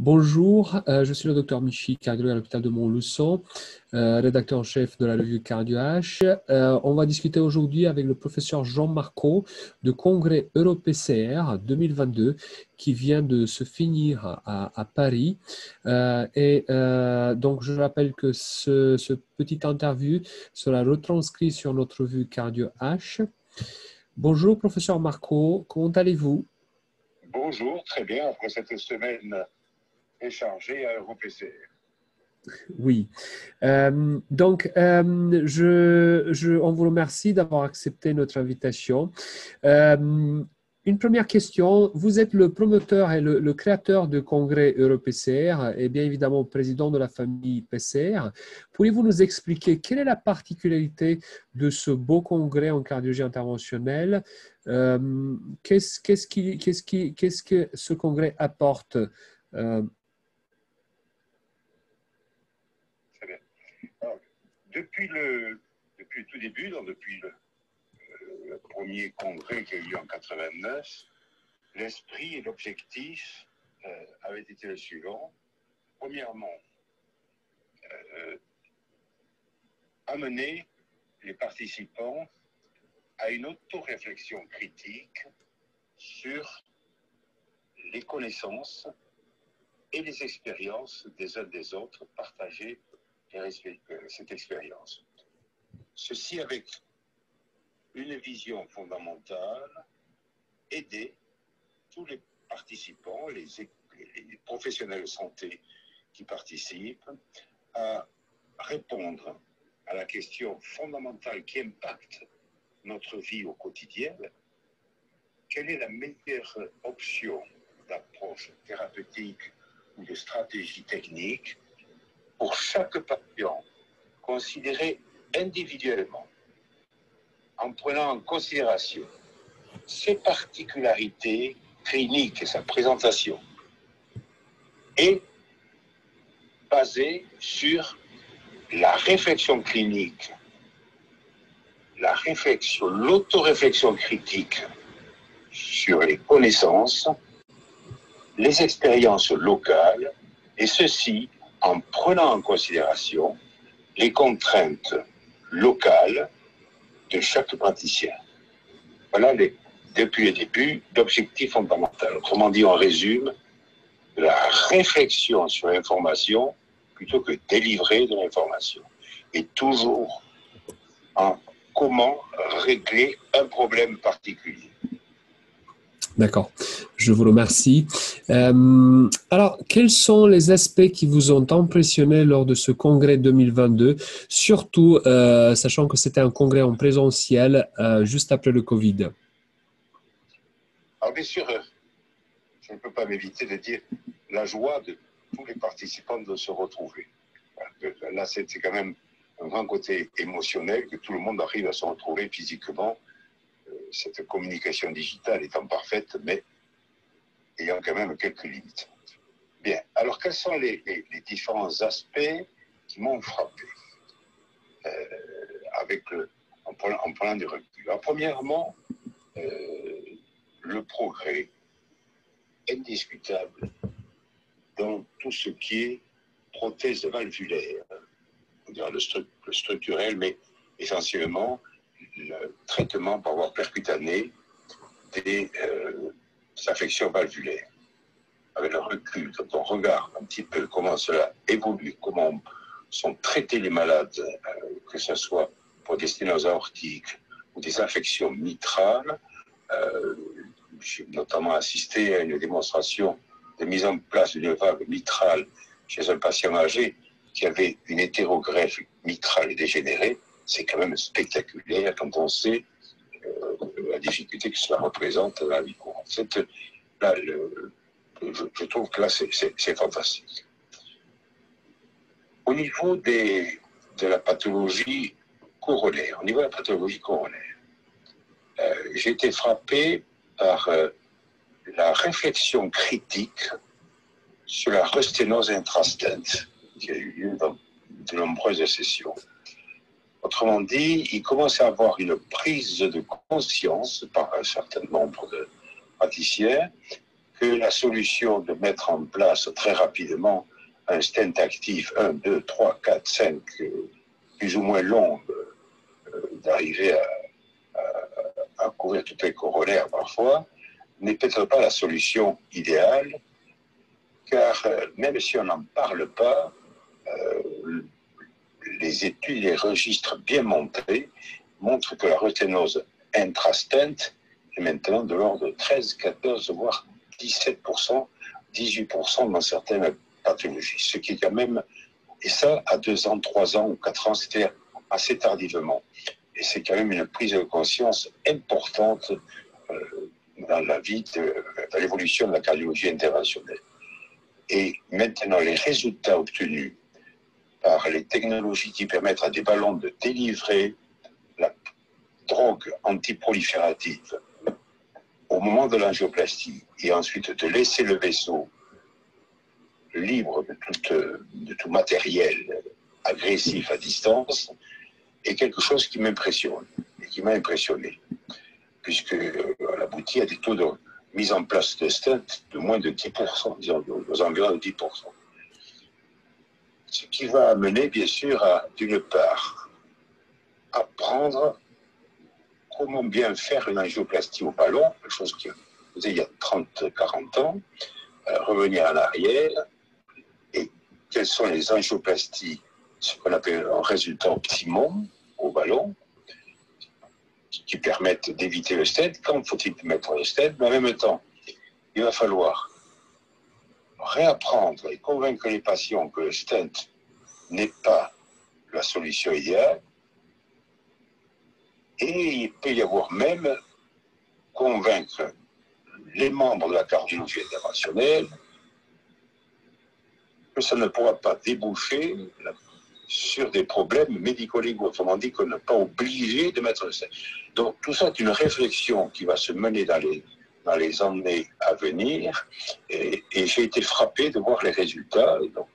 Bonjour, je suis le docteur Michi, cardiologue à l'hôpital de Montluçon, rédacteur en chef de la revue Cardio-H. On va discuter aujourd'hui avec le professeur Jean Marcot du congrès EuroPCR 2022 qui vient de se finir à Paris. Donc, je rappelle que ce petit interview sera retranscrit sur notre revue Cardio-H. Bonjour, professeur Marcot, comment allez-vous? Bonjour, très bien, après cette semaine échangée à EuroPCR. Oui. On vous remercie d'avoir accepté notre invitation. Une première question. Vous êtes le promoteur et le créateur du congrès EuroPCR et bien évidemment président de la famille PCR. Pourriez-vous nous expliquer quelle est la particularité de ce beau congrès en cardiologie interventionnelle? Qu'est-ce que ce congrès apporte? Très bien. Alors, depuis le tout début, depuis le premier congrès qui a eu lieu en 89, l'esprit et l'objectif avaient été le suivant. Premièrement, amener les participants à une auto-réflexion critique sur les connaissances et les expériences des uns des autres, partager cette expérience. Ceci avec une vision fondamentale, aider tous les participants, les professionnels de santé qui participent, à répondre à la question fondamentale qui impacte notre vie au quotidien. Quelle est la meilleure option d'approche thérapeutique ou de stratégie technique pour chaque patient, considéré individuellement, en prenant en considération ses particularités cliniques et sa présentation, et basé sur la réflexion clinique, l'autoréflexion critique sur les connaissances, les expériences locales, et ceci en prenant en considération les contraintes locales de chaque praticien. Voilà, depuis le début, l'objectif fondamental. Autrement dit, on résume la réflexion sur l'information plutôt que délivrer de l'information. Et toujours en comment régler un problème particulier. D'accord, je vous remercie. Alors, quels sont les aspects qui vous ont impressionné lors de ce congrès 2022, surtout sachant que c'était un congrès en présentiel juste après le Covid? Alors bien sûr, je ne peux pas m'éviter de dire la joie de tous les participants de se retrouver. Là, c'est quand même un grand côté émotionnel que tout le monde arrive à se retrouver physiquement. Cette communication digitale étant parfaite, mais ayant quand même quelques limites. Bien, alors quels sont les différents aspects qui m'ont frappé en prenant du recul? Alors, premièrement, le progrès indiscutable dans tout ce qui est prothèse valvulaire, on dirait le structurel, mais essentiellement le traitement par voie percutanée des affections valvulaires. Avec le recul, quand on regarde un petit peu comment cela évolue, comment sont traités les malades, que ce soit pour des sténoses aortiques ou des infections mitrales, j'ai notamment assisté à une démonstration de mise en place d'une valve mitrale chez un patient âgé qui avait une hétérogreffe mitrale dégénérée. C'est quand même spectaculaire quand on sait la difficulté que cela représente dans la vie courante. Je trouve que là, c'est fantastique. Au niveau de la pathologie coronaire, j'ai été frappé par la réflexion critique sur la resténose intrastente qui a eu lieu dans de nombreuses sessions. Autrement dit, il commence à avoir une prise de conscience par un certain nombre de praticiens que la solution de mettre en place très rapidement un stent actif, 1, 2, 3, 4, 5, plus ou moins long, d'arriver à couvrir toutes les corollaires parfois, n'est peut-être pas la solution idéale, car même si on n'en parle pas, les études, les registres bien montrés montrent que la rhéténose intra-stent est maintenant de l'ordre de 13, 14, voire 17%, 18% dans certaines pathologies. Ce qui est quand même, et ça à 2 ans, 3 ans ou 4 ans, c'est-à-dire assez tardivement. Et c'est quand même une prise de conscience importante dans la vie, dans l'évolution de la cardiologie interventionnelle. Et maintenant, les résultats obtenus par les technologies qui permettent à des ballons de délivrer la drogue antiproliférative au moment de l'angioplastie et ensuite de laisser le vaisseau libre de tout matériel agressif à distance est quelque chose qui m'impressionne et qui m'a impressionné, puisque elle aboutit à des taux de mise en place de stent de moins de 10%, disons aux environs de 10%. Ce qui va amener, bien sûr, à, d'une part, apprendre comment bien faire une angioplastie au ballon, quelque chose qui faisait il y a 30-40 ans, revenir en arrière, et quelles sont les angioplasties, ce qu'on appelle un résultat optimum au ballon, qui permettent d'éviter le stent. Quand faut-il mettre le stent? Mais en même temps, il va falloir réapprendre et convaincre les patients que le stent n'est pas la solution idéale. Et il peut y avoir même convaincre les membres de la cardiologie interventionnelle que ça ne pourra pas déboucher sur des problèmes médico-légaux. Autrement dit, qu'on n'est pas obligé de mettre le stent. Donc tout ça est une réflexion qui va se mener dans les années à venir. Et j'ai été frappé de voir les résultats donc,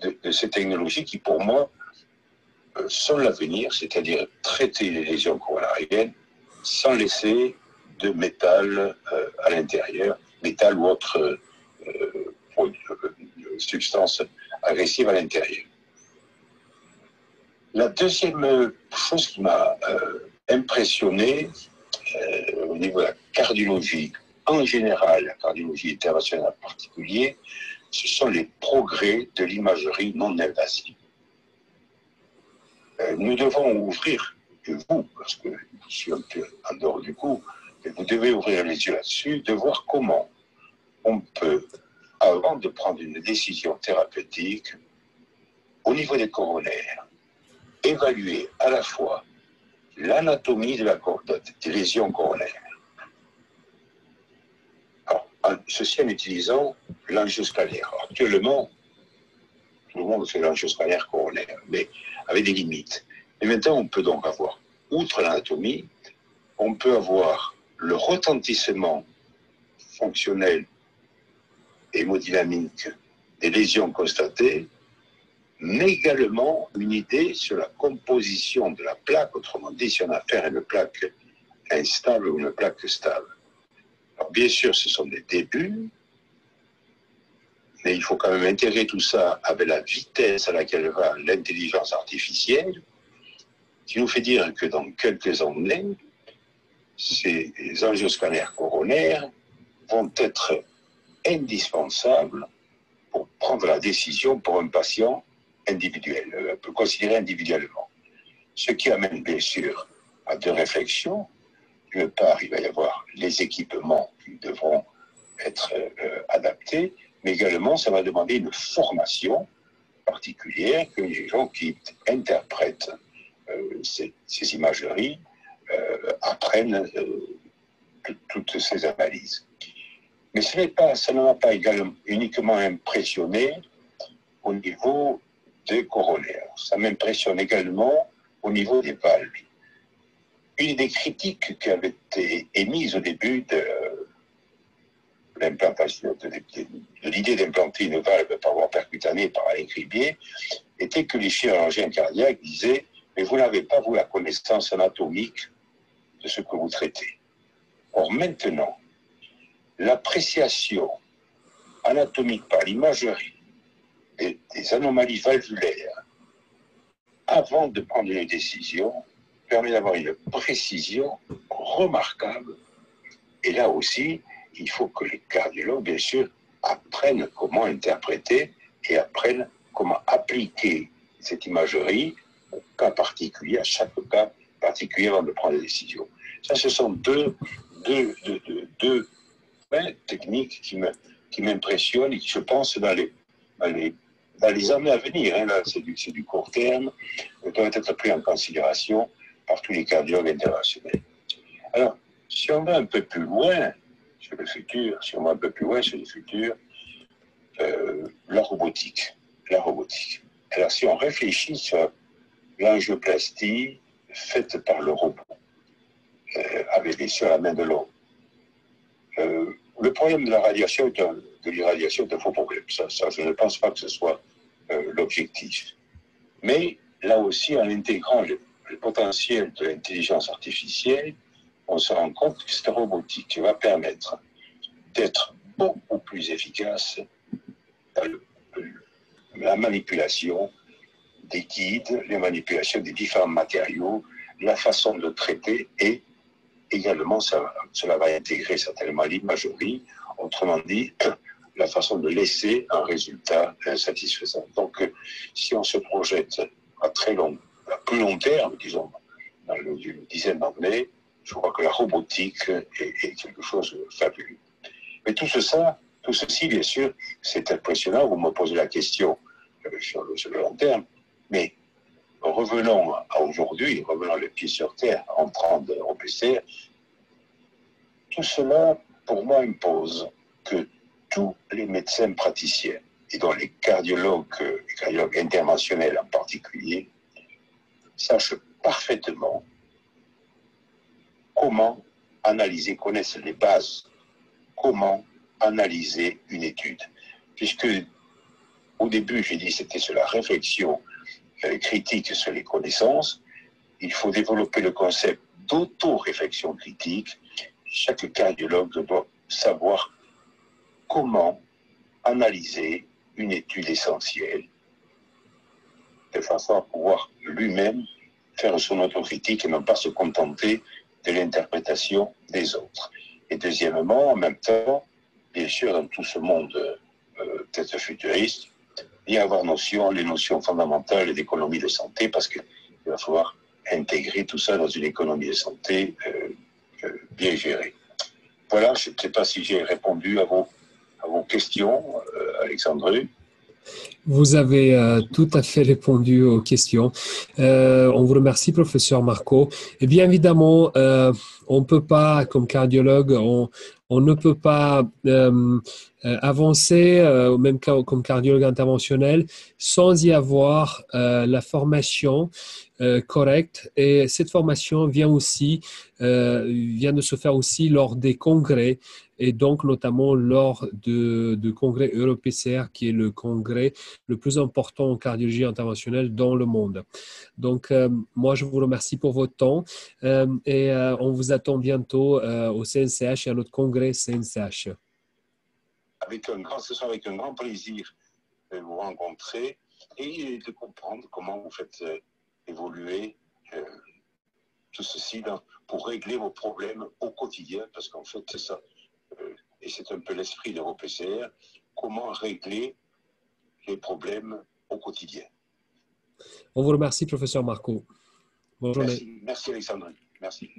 de ces technologies qui, pour moi, sont l'avenir, c'est-à-dire traiter les lésions coronariennes sans laisser de métal à l'intérieur, métal ou autre substance agressive à l'intérieur. La deuxième chose qui m'a impressionné au niveau de la cardiologie en général, la cardiologie interventionnelle en particulier, ce sont les progrès de l'imagerie non invasive. Nous devons ouvrir, que vous, parce que je suis un peu en dehors du coup, vous devez ouvrir les yeux là-dessus, de voir comment on peut, avant de prendre une décision thérapeutique, au niveau des coronaires, évaluer à la fois l'anatomie des lésions coronaires. Alors, ceci en utilisant l'angioscanner. Actuellement, tout le monde fait l'angioscanner coronaire, mais avec des limites. Et maintenant, on peut donc avoir, outre l'anatomie, on peut avoir le retentissement fonctionnel et hémodynamique des lésions constatées, mais également une idée sur la composition de la plaque, autrement dit, si on a affaire à une plaque instable ou une plaque stable. Alors, bien sûr, ce sont des débuts, mais il faut quand même intégrer tout ça avec la vitesse à laquelle va l'intelligence artificielle, qui nous fait dire que dans quelques années, ces angioscanners coronaires vont être indispensables pour prendre la décision pour un patient individuel, peut considérer individuellement. Ce qui amène bien sûr à deux réflexions. D'une part, il va y avoir les équipements qui devront être adaptés, mais également ça va demander une formation particulière que les gens qui interprètent ces imageries apprennent toutes ces analyses. Mais ça ne m'a pas uniquement impressionné au niveau des coronaires. Ça m'impressionne également au niveau des valves. Une des critiques qui avait été émise au début de l'implantation, de l'idée d'implanter une valve par voie percutanée par Alain Cribier, était que les chirurgiens cardiaques disaient « mais vous n'avez pas, vous, la connaissance anatomique de ce que vous traitez ». Or, maintenant, l'appréciation anatomique par l'imagerie des anomalies valvulaires avant de prendre une décision permet d'avoir une précision remarquable. Et là aussi, il faut que les cardiologues, bien sûr, apprennent comment interpréter et apprennent comment appliquer cette imagerie au cas particulier, à chaque cas particulier avant de prendre des décisions. Ça, ce sont deux techniques qui m'impressionnent et qui, je pense, dans les années à venir, hein, là, c'est du court terme, doivent être pris en considération par tous les cardiologues internationaux. Alors, si on va un peu plus loin sur le futur, la robotique. Alors, si on réfléchit sur l'angioplastie faite par le robot, avec sur la main de l'homme, le problème de la radiation, de l'irradiation est un faux problème. Ça, je ne pense pas que ce soit l'objectif. Mais là aussi, en intégrant le potentiel de l'intelligence artificielle, on se rend compte que cette robotique qui va permettre d'être beaucoup plus efficace dans la manipulation des guides, les manipulations des différents matériaux, la façon de traiter et également cela va intégrer certainement l'imagerie, autrement dit, la façon de laisser un résultat satisfaisant. Donc, si on se projette à plus long terme, disons, dans une dizaine d'années, je crois que la robotique est quelque chose de fabuleux. Mais tout ceci, bien sûr, c'est impressionnant. Vous me posez la question sur le long terme, mais revenons à aujourd'hui, revenons les pieds sur terre, entrant de l'EuroPCR. Tout cela, pour moi, impose que tous les médecins praticiens, et dont les cardiologues interventionnels en particulier, sachent parfaitement comment analyser, connaissent les bases, comment analyser une étude. Puisque au début, j'ai dit c'était sur la réflexion critique sur les connaissances, il faut développer le concept d'auto-réflexion critique. Chaque cardiologue doit savoir comment analyser une étude essentielle de façon à pouvoir lui-même faire son autocritique et non pas se contenter de l'interprétation des autres. Et deuxièmement, en même temps, bien sûr, dans tout ce monde peut-être futuriste, il y a avoir les notions fondamentales d'économie de santé, parce qu'il va falloir intégrer tout ça dans une économie de santé bien gérée. Voilà, je ne sais pas si j'ai répondu à vos questions, Alexandre. Vous avez tout à fait répondu aux questions. On vous remercie, professeur Marco. Et bien évidemment, on ne peut pas, comme cardiologue, on ne peut pas avancer, même comme cardiologue interventionnel, sans y avoir la formation correcte. Et cette formation vient de se faire aussi lors des congrès, et donc notamment lors de congrès EuroPCR, qui est le congrès le plus important en cardiologie interventionnelle dans le monde. Donc, moi, je vous remercie pour votre temps et on vous attend bientôt au CNCH et à notre congrès CNCH. Ce sera avec un grand plaisir de vous rencontrer et de comprendre comment vous faites évoluer tout ceci pour régler vos problèmes au quotidien, parce qu'en fait, c'est ça. Et c'est un peu l'esprit de l'EuroPCR, comment régler les problèmes au quotidien. On vous remercie, professeur Marco. Bonne journée. Merci Alexandre. Merci.